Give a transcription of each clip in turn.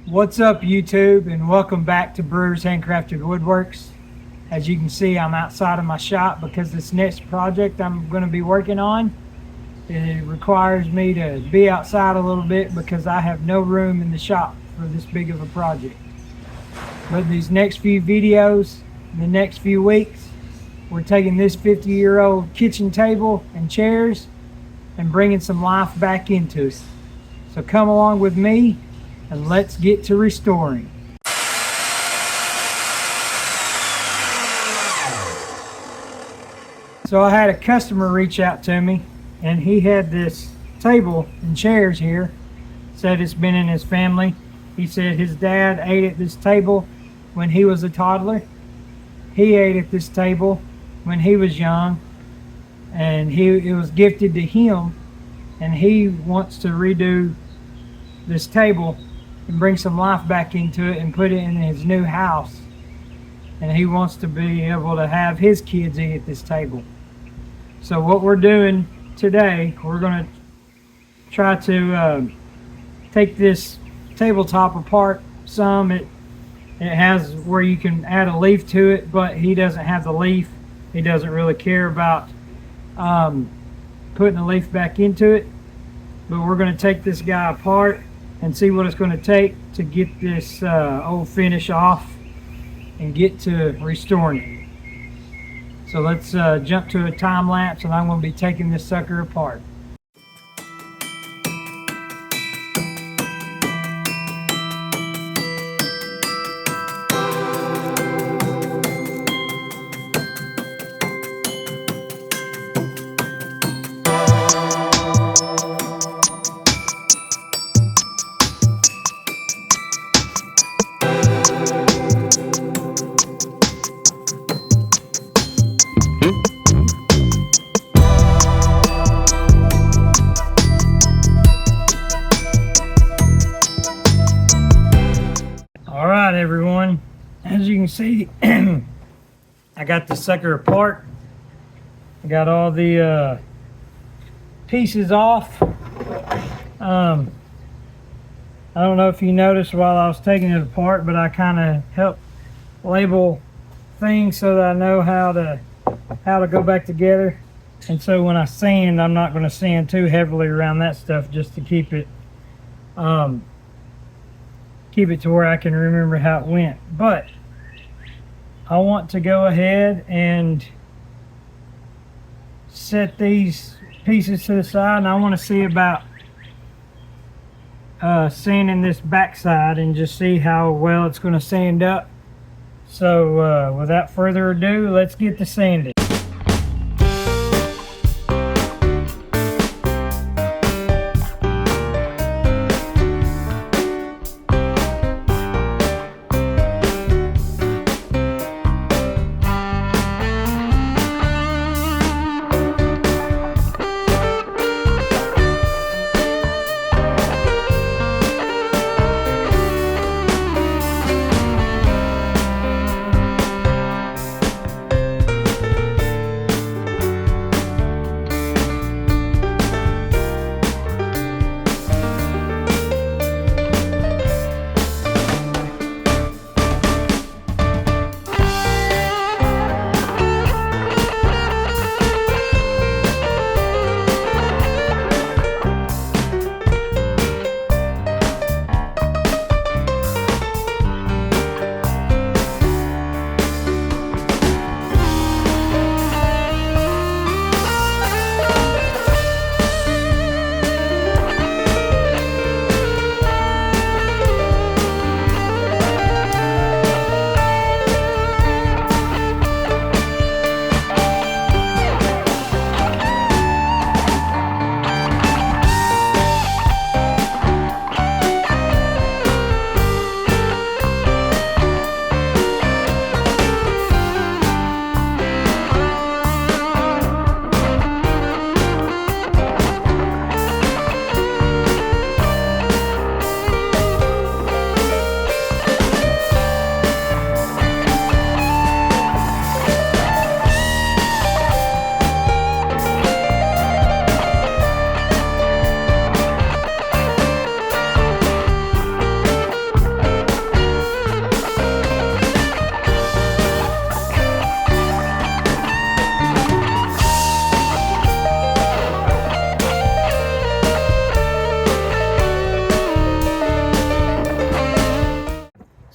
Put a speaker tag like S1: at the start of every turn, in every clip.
S1: What's up, YouTube, and welcome back to Brewers Handcrafted Woodworks. As you can see, I'm outside of my shop because this next project I'm going to be working on, it requires me to be outside a little bit because I have no room in the shop for this big of a project. But these next few videos, in the next few weeks, we're taking this 50-year-old kitchen table and chairs and bringing some life back into it. So come along with me and let's get to restoring. So I had a customer reach out to me, and he had this table and chairs here. Said it's been in his family. He said his dad ate at this table when he was a toddler. He ate at this table when he was young, and it was gifted to him, and he wants to redo this table and bring some life back into it and put it in his new house. And he wants to be able to have his kids eat at this table. So what we're doing today, we're going to try to take this tabletop apart some. It has where you can add a leaf to it, but he doesn't have the leaf. He doesn't really care about putting the leaf back into it. But we're going to take this guy apart and see what it's going to take to get this old finish off and get to restoring it. So let's jump to a time lapse, and I'm going to be taking this sucker apart. Alright everyone, as you can see, I got the sucker apart. I got all the pieces off. I don't know if you noticed while I was taking it apart, but I kind of helped label things so that I know how to go back together. And so when I sand, I'm not going to sand too heavily around that stuff, just to keep it to where I can remember how it went. But I want to go ahead and set these pieces to the side, and I want to see about sanding this backside and just see how well it's going to sand up. So without further ado, let's get to sanding.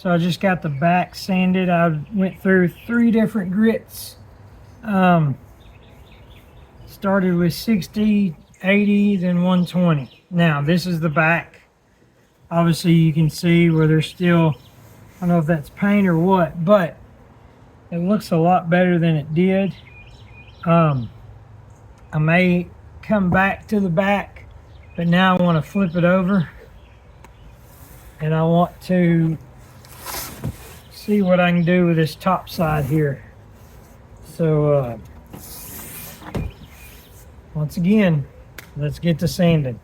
S1: So I just got the back sanded. I went through 3 different grits. Started with 60, 80, then 120. Now this is the back. Obviously you can see where there's still, I don't know if that's paint or what, but it looks a lot better than it did. I may come back to the back, but now I want to flip it over and I want to see what I can do with this top side here. So once again, let's get to sanding.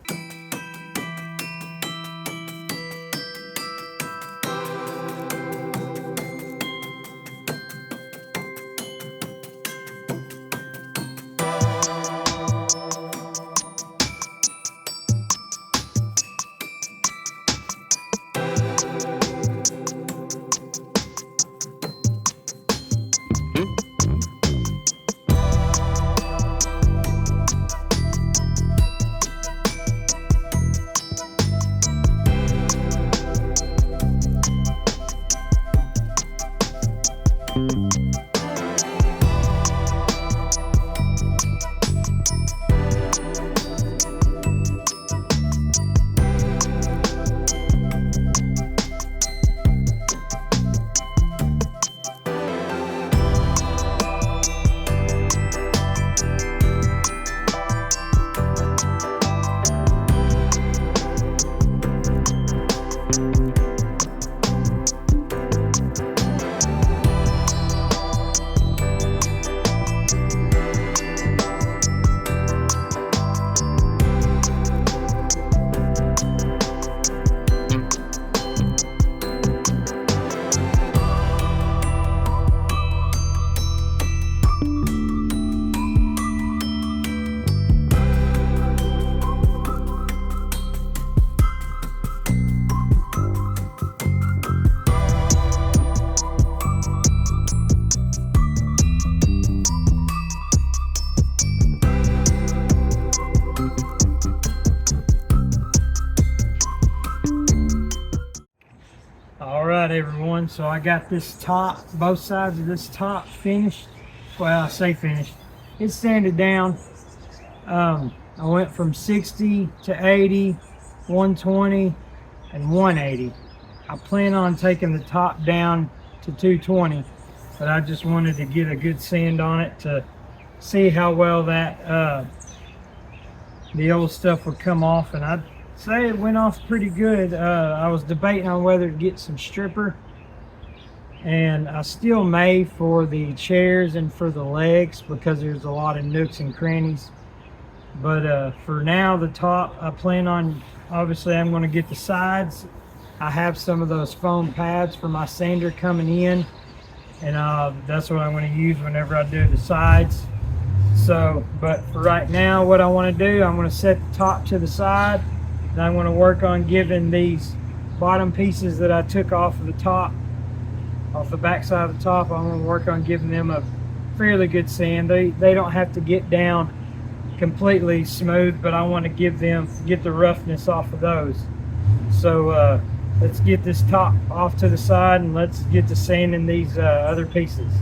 S1: Alright everyone, so I got this top, both sides of this top finished. Well, I say finished. It's sanded down. I went from 60 to 80, 120, and 180. I plan on taking the top down to 220, but I just wanted to get a good sand on it to see how well that the old stuff would come off, and I'd say it went off pretty good. I was debating on whether to get some stripper, and I still may for the chairs and for the legs because there's a lot of nooks and crannies. But for now, the top, I plan on, obviously I'm going to get the sides. I have some of those foam pads for my sander coming in, and that's what I'm going to use whenever I do the sides. So, but for right now, what I want to do, I'm going to set the top to the side, and I'm going to work on giving these bottom pieces that I took off of the top, off the back side of the top, I'm going to work on giving them a fairly good sand. They don't have to get down completely smooth, but I want to get the roughness off of those. So let's get this top off to the side and let's get to sanding these other pieces.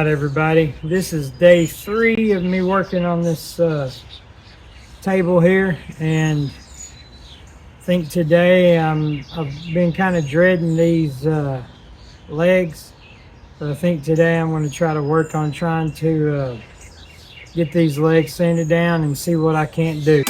S1: right, everybody, this is day 3 of me working on this table here, and I think today I've been kind of dreading these legs, but I think today I'm going to try to work on trying to get these legs sanded down and see what I can't do.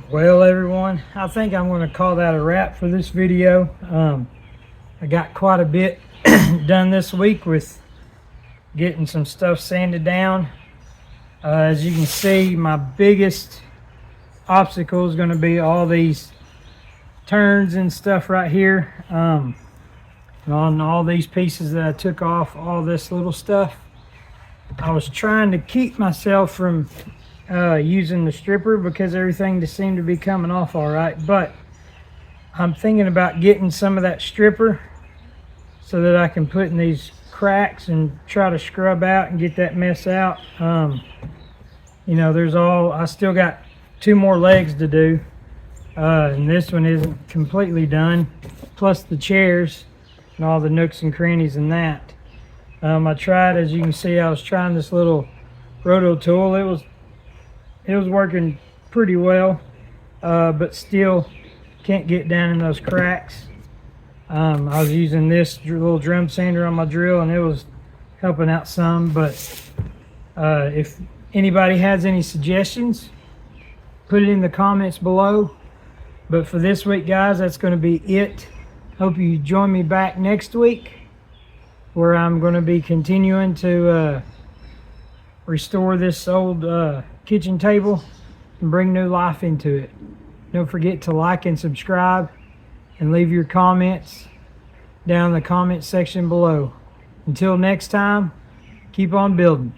S1: Well, everyone, I think I'm going to call that a wrap for this video. I got quite a bit done this week with getting some stuff sanded down. As you can see, my biggest obstacle is going to be all these turns and stuff right here. On all these pieces that I took off, all this little stuff. I was trying to keep myself from using the stripper because everything just seemed to be coming off all right, but I'm thinking about getting some of that stripper so that I can put in these cracks and try to scrub out and get that mess out. You know, I still got 2 more legs to do, and this one isn't completely done, plus the chairs and all the nooks and crannies in that. I tried, as you can see, I was trying this little roto tool. It was working pretty well, but still can't get down in those cracks. I was using this little drum sander on my drill, and it was helping out some, but if anybody has any suggestions, put it in the comments below. But for this week, guys, that's going to be it. Hope you join me back next week, where I'm going to be continuing to restore this old kitchen table and bring new life into it. Don't forget to like and subscribe and leave your comments down in the comment section below. Until next time, keep on building.